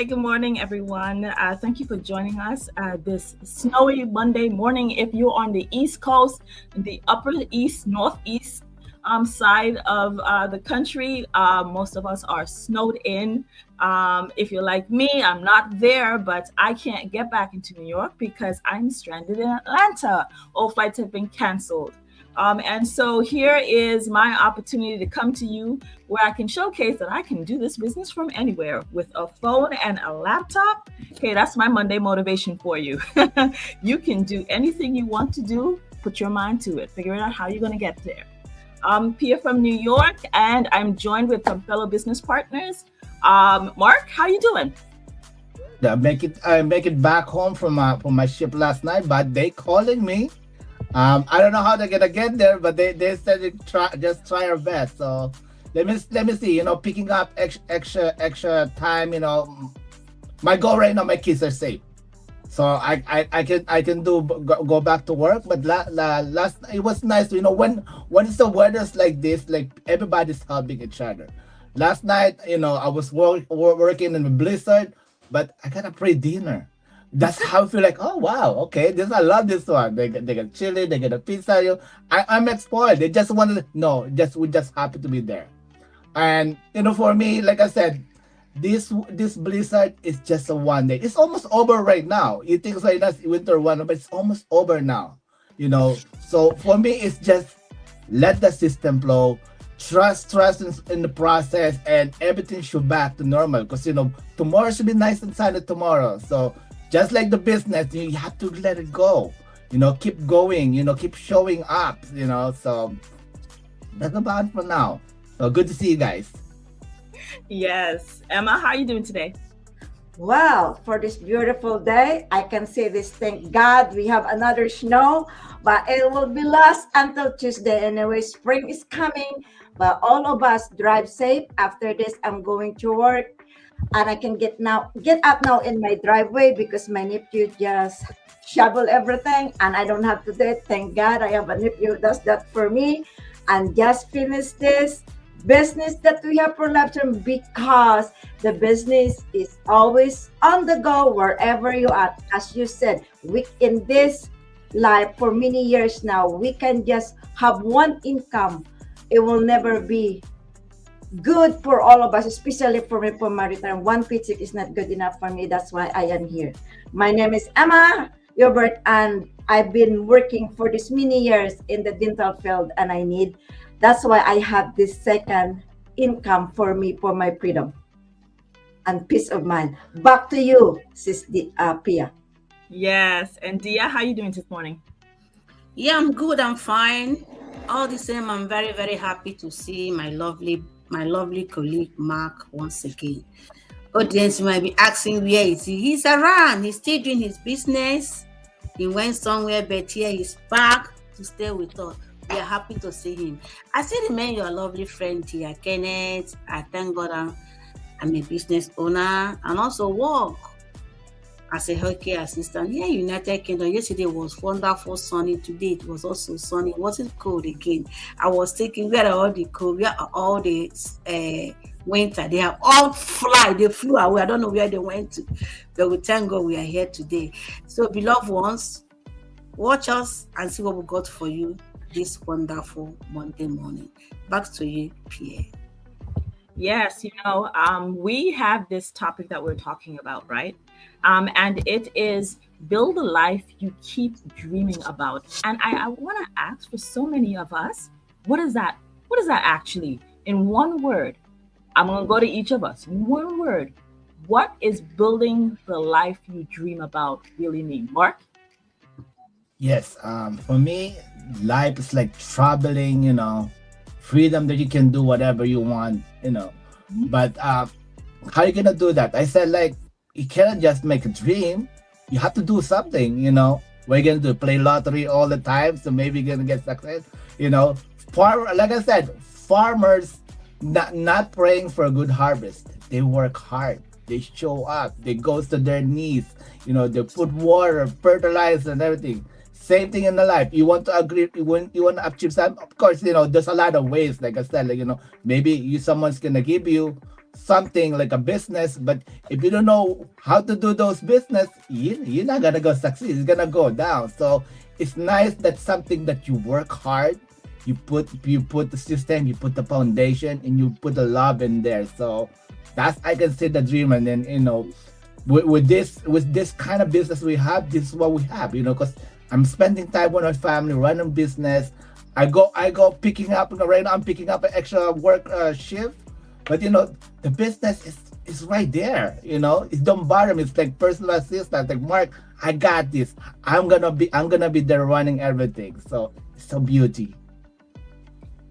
Hey, good morning, everyone. Thank you for joining us this snowy Monday morning. If you're on the East Coast, the upper East, Northeast side of the country, most of us are snowed in. If you're like me, I'm not there, but I can't get back into New York because I'm stranded in Atlanta. All flights have been canceled. And so here is my opportunity to come to you where I can showcase that I can do this business from anywhere with a phone and a laptop. Hey, that's my Monday motivation for you. You can do anything you want to do, put your mind to it, figure out how you're going to get there. I'm Pia from New York, and I'm joined with some fellow business partners. Mark, how you doing? I make it back home from my ship last night, but they calling me. I don't know how they're gonna get there, but they said try our best. So let me see. Picking up extra time. My goal right now, my kids are safe, so I can go back to work. But last it was nice. When it's the weather's like this, like everybody's helping each other. Last night, I was working in a blizzard, but I got a free dinner. That's how I feel like, oh wow, okay, I love this one. They get chili, they get a pizza. I'm spoiled. They just wanted no, just we just happy to be there. And for me, like I said, this blizzard is just a one day. It's almost over right now. You think it's like that's winter one, but it's almost over now. So for me, it's just let the system flow. Trust in the process, and everything should back to normal. Because tomorrow should be nice and sunny tomorrow. So just like the business, you have to let it go. Keep going. Keep showing up. So that's about it for now. So good to see you guys. Yes. Emma, how are you doing today? Well, for this beautiful day, I can say this. Thank God we have another snow, but it will be last until Tuesday. Anyway, spring is coming, but all of us drive safe. After this, I'm going to work, and I can get up now in my driveway because my nephew just shovel everything, and I don't have to do it. Thank God I have a nephew who does that for me, and just finish this business that we have for Laptop because the business is always on the go wherever you are. As you said, we in this life for many years now, we can just have one income. It will never be good for all of us, especially for me for my retirement. One paycheck is not good enough for me. That's why I am here. My name is Emma Yobert, and I've been working for this many years in the dental field, and that's why I have this second income for me for my freedom and peace of mind. Back to you, Pia. Yes. And Dia, how are you doing this morning? Yeah, I'm good. I'm fine. All the same, I'm very, very happy to see my lovely colleague Mark once again. Audience might be asking where is he? He's around. He's still doing his business. He went somewhere, but here he's back to stay with us. We are happy to see him. I still remain your lovely friend here, Kenneth. I thank God I'm a business owner and also work as a healthcare assistant here in United Kingdom. Yesterday was wonderful, sunny. Today it was also sunny. It wasn't cold again. I was thinking, where are all the cold? Where are all the winter? They have all they flew away. I don't know where they went to, but we thank God we are here today. So, beloved ones, watch us and see what we got for you this wonderful Monday morning. Back to you, Pierre. Yes, we have this topic that we're talking about, right? And it is build a life you keep dreaming about. And I want to ask for so many of us, what is that? What is that actually? In one word, I'm going to go to each of us. In one word, what is building the life you dream about really mean? Mark? Yes. For me, life is like traveling. Freedom that you can do whatever you want. But how you gonna do that? I said like you cannot just make a dream. You have to do something. What you gonna do? Play lottery all the time, so maybe you're gonna get success. Like I said, farmers not praying for a good harvest. They work hard. They show up. They goes to their knees. They put water, fertilizer, and everything. Same thing in the life. You want to agree, you want to achieve something. Of course, there's a lot of ways. Like I said, maybe someone's gonna give you something like a business, but if you don't know how to do those business, you're not gonna go succeed. It's gonna go down. So it's nice that something that you work hard, you put the system, you put the foundation, and you put the love in there. So that's, I can say, the dream. And then, with this kind of business we have, this is what we have. Because I'm spending time with my family, running business. I go picking up. Right now I'm picking up an extra work shift, but the business is right there. It don't bother me. It's like personal assistant. Like, Mark, I got this. I'm gonna be there running everything. So it's a beauty.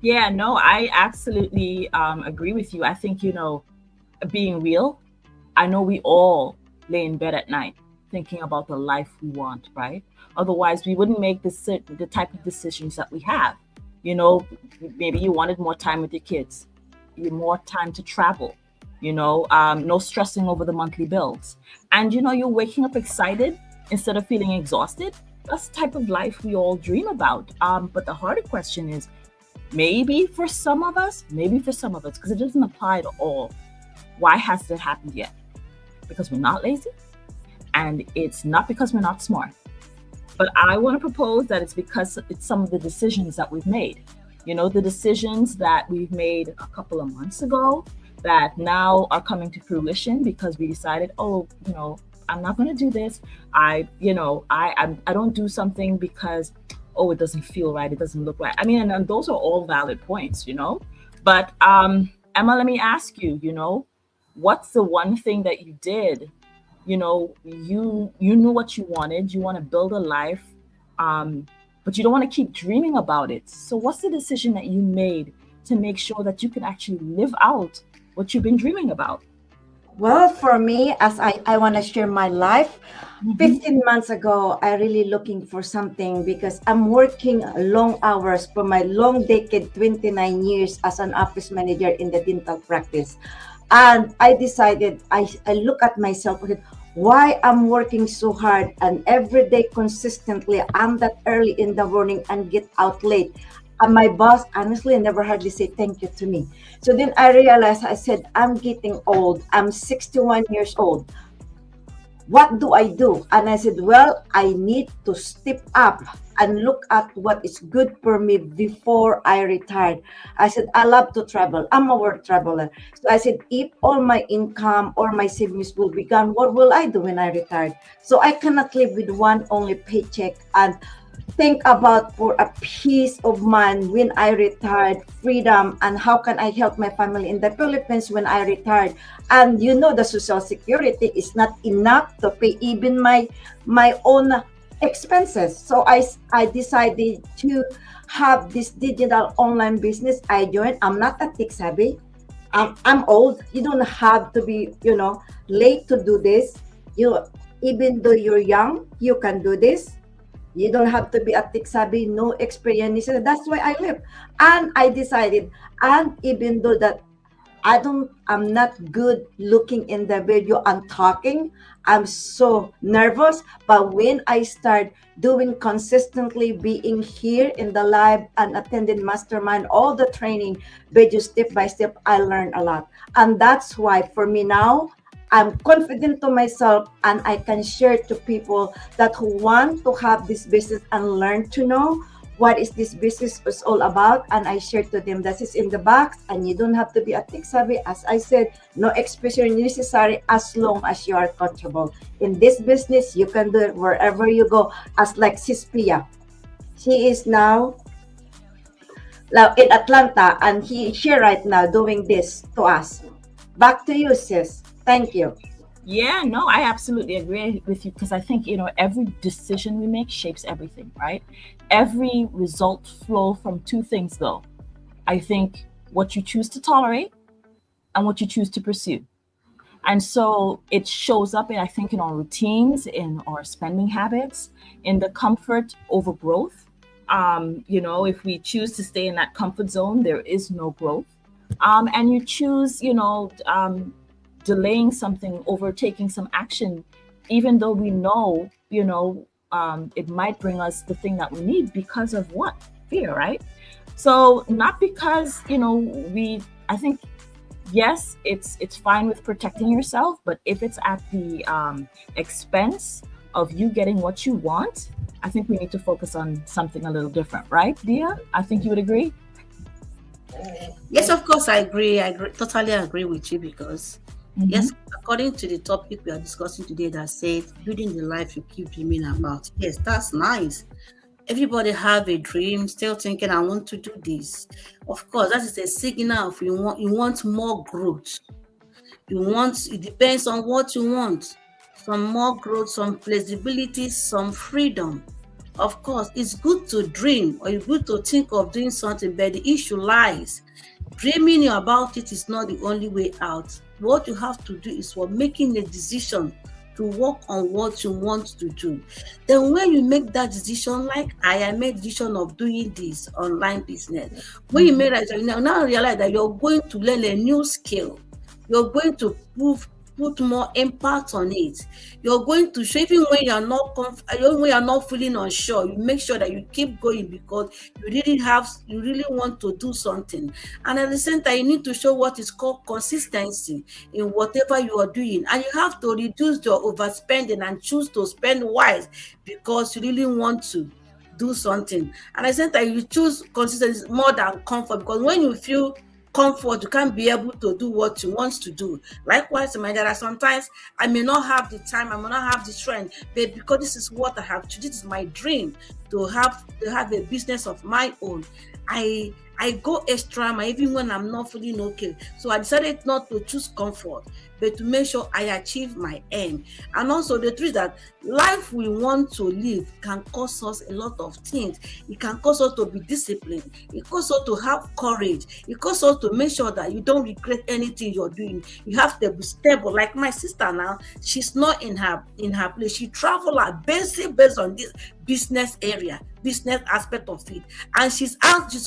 Yeah, no, I absolutely agree with you. I think, being real, I know we all lay in bed at night thinking about the life we want, right? Otherwise, we wouldn't make the type of decisions that we have. You know, Maybe you wanted more time with your kids, you more time to travel, no stressing over the monthly bills. And, you're waking up excited instead of feeling exhausted. That's the type of life we all dream about. But the harder question is, maybe for some of us, because it doesn't apply to all, why hasn't it happened yet? Because we're not lazy, and it's not because we're not smart. But I want to propose that it's because it's some of the decisions that we've made. The decisions that we've made a couple of months ago that now are coming to fruition because we decided, I'm not going to do this. I don't do something because, it doesn't feel right, it doesn't look right. I mean, and those are all valid points. But Emma, let me ask you, what's the one thing that you did? You knew what you wanted. You want to build a life, but you don't want to keep dreaming about it. So what's the decision that you made to make sure that you can actually live out what you've been dreaming about? Well, for me, as I want to share my life, 15 months ago, I really looking for something because I'm working long hours for my long decade, 29 years as an office manager in the dental practice. And I decided, I look at myself, okay, why I'm working so hard and every day consistently, I'm that early in the morning and get out late. And my boss honestly never hardly say thank you to me. So then I realized, I said, I'm getting old. I'm 61 years old. What do I do? And I said, well, I need to step up and look at what is good for me before I retired. I said, I love to travel. I'm a world traveler. So I said, if all my income or my savings will be gone, what will I do when I retired? So I cannot live with one only paycheck and think about for a peace of mind when I retired, freedom, and how can I help my family in the Philippines when I retired. And the social security is not enough to pay even my own expenses. So I decided to have this digital online business. I joined. I'm not a tech savvy. I'm old. You don't have to be, late to do this. Even though you're young, you can do this. You don't have to be a tech savvy, no experience. That's why I live. And I decided, and even though that I'm not good looking in the video and talking, I'm so nervous. But when I start doing consistently, being here in the live and attending mastermind, all the training, video step by step, I learned a lot. And that's why for me now, I'm confident to myself and I can share to people that who want to have this business and learn to know what is this business is all about. And I share to them that is in the box and you don't have to be a tech savvy. As I said, no experience necessary as long as you are comfortable. In this business, you can do it wherever you go. As like Sis Pia. She is now in Atlanta and here right now doing this to us. Back to you, sis. Thank you. Yeah, no, I absolutely agree with you because I think, every decision we make shapes everything, right? Every result flow from two things, though. I think what you choose to tolerate and what you choose to pursue. And so it shows up, I think, in our routines, in our spending habits, in the comfort over growth. If we choose to stay in that comfort zone, there is no growth. And you choose, delaying something over taking some action, even though we know, it might bring us the thing that we need because of what? Fear, right? So not because, I think yes, it's fine with protecting yourself, but if it's at the expense of you getting what you want, I think we need to focus on something a little different, right, Dia? I think you would agree. Yes, of course, I agree. Totally agree with you because, yes, according to the topic we are discussing today that said building the life you keep dreaming about. Yes, that's nice. Everybody have a dream, still thinking I want to do this. Of course, that is a signal of you want more growth. It depends on what you want. Some more growth, some flexibility, some freedom. Of course, it's good to dream or it's good to think of doing something, but the issue lies. Dreaming about it is not the only way out. What you have to do is for making a decision to work on what you want to do. Then when you make that decision, like I made the decision of doing this online business, when you make that, you now realize that you're going to learn a new skill. You're going to put more impact on it. You're going to show, even when you're not feeling unsure, you make sure that you keep going because you really want to do something. And at the same time, you need to show what is called consistency in whatever you are doing. And you have to reduce your overspending and choose to spend wise because you really want to do something. And at the same time, you choose consistency more than comfort because when you feel comfort, you can't be able to do what you want to do. Likewise, there are sometimes I may not have the time, I may not have the strength, but because this is what I have to, this is my dream to have a business of my own. I go extra mile even when I'm not feeling okay. So I decided not to choose comfort, but to make sure I achieve my aim. And also the truth that life we want to live can cause us a lot of things. It can cause us to be disciplined. It causes us to have courage. It causes us to make sure that you don't regret anything you're doing. You have to be stable. Like my sister now, she's not in her place. She travels based on this business aspect of it, and she's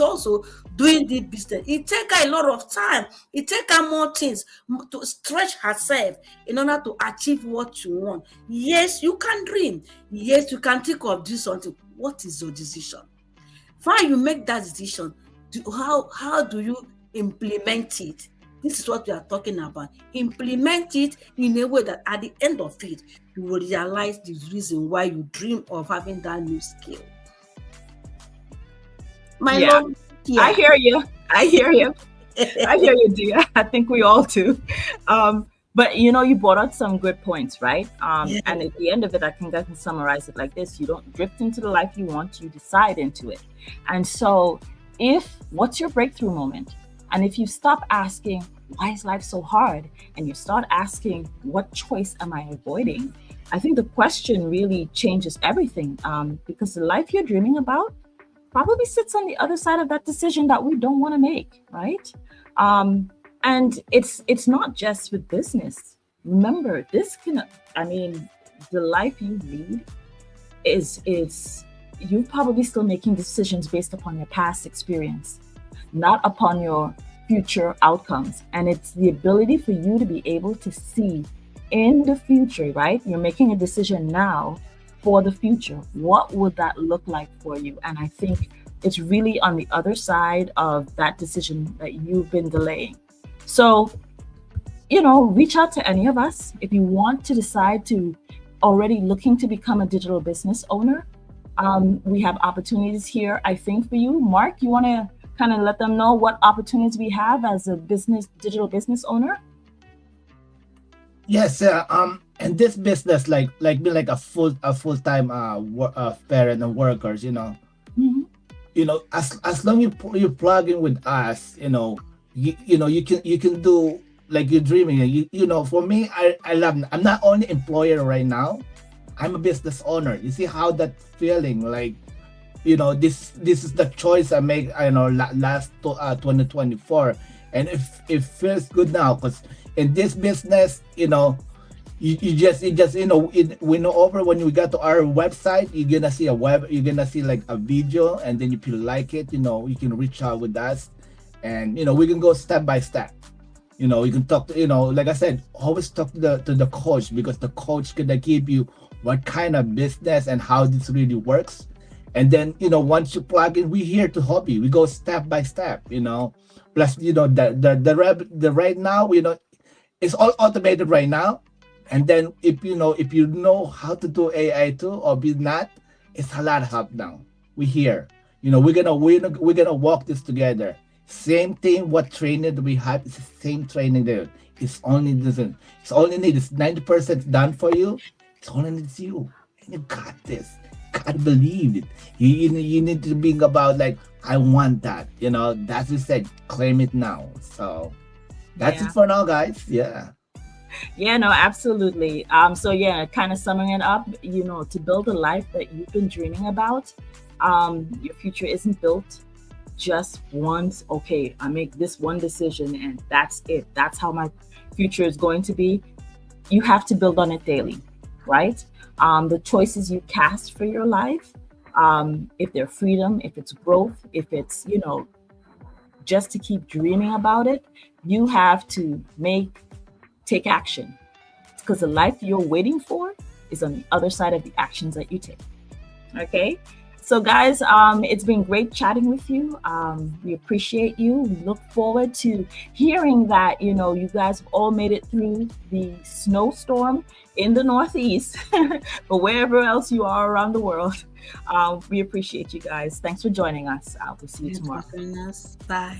also doing the business. It takes her a lot of time. It takes her more things to stretch herself in order to achieve what you want. Yes, you can dream. Yes, you can think of doing something. What is your decision? Fine, you make that decision. How do you implement it? This is what we are talking about. Implement it in a way that at the end of it, you will realize the reason why you dream of having that new skill. Love, I hear you. I hear you, Dia. I think we all do. But you brought out some good points, right? And at the end of it, I think I can summarize it like this: you don't drift into the life you want, you decide into it. And so, what's your breakthrough moment? And if you stop asking, why is life so hard? And you start asking, what choice am I avoiding? I think the question really changes everything, because the life you're dreaming about probably sits on the other side of that decision that we don't want to make, right? And it's not just with business. Remember, the life you lead is you're probably still making decisions based upon your past experience, not upon your future outcomes. And it's the ability for you to be able to see in the future, right? You're making a decision now for the future. What would that look like for you? And I think it's really on the other side of that decision that you've been delaying. So, reach out to any of us if you want to decide to already looking to become a digital business owner. We have opportunities here, I think, for you. Mark, you want to kind of let them know what opportunities we have as a digital business owner? Yes, and this business like be like a full-time parent and workers, Mm-hmm. As long you plug in with us, you can do like you're dreaming. For me, I love. I'm not only employer right now, I'm a business owner. You see how that feeling like, this is the choice I make. Last 2024, and it feels good now because in this business, we know over when we got to our website, you're gonna see like a video, and then if you like it, you can reach out with us, and we can go step by step. You can talk to, like I said, always talk to the coach, because the coach gonna give you what kind of business and how this really works. And then, once you plug in, we're here to help you. We go step by step, plus, the right now, it's all automated right now. And then if you know how to do AI too, or be not, it's a lot of help now. We're here. We're gonna walk this together. Same thing. What training do we have? It's the same training there. It's only need is 90% done for you. It's only needs you. And you got this. Gotta believe it. You need to think about, like, I want that. That's what you said. Claim it now. So that's Yeah. it for now, guys. Yeah. Yeah, no, absolutely. So yeah, kind of summing it up, to build a life that you've been dreaming about, your future isn't built just once. Okay, I make this one decision and that's it. That's how my future is going to be. You have to build on it daily, right? The choices you cast for your life, if they're freedom, if it's growth, if it's, just to keep dreaming about it, you have to take action, because the life you're waiting for is on the other side of the actions that you take. Okay, so guys, it's been great chatting with you. We appreciate you. We look forward to hearing that you guys have all made it through the snowstorm in the Northeast, but wherever else you are around the world. We appreciate you guys. Thanks for joining us. We'll see you tomorrow. Bye.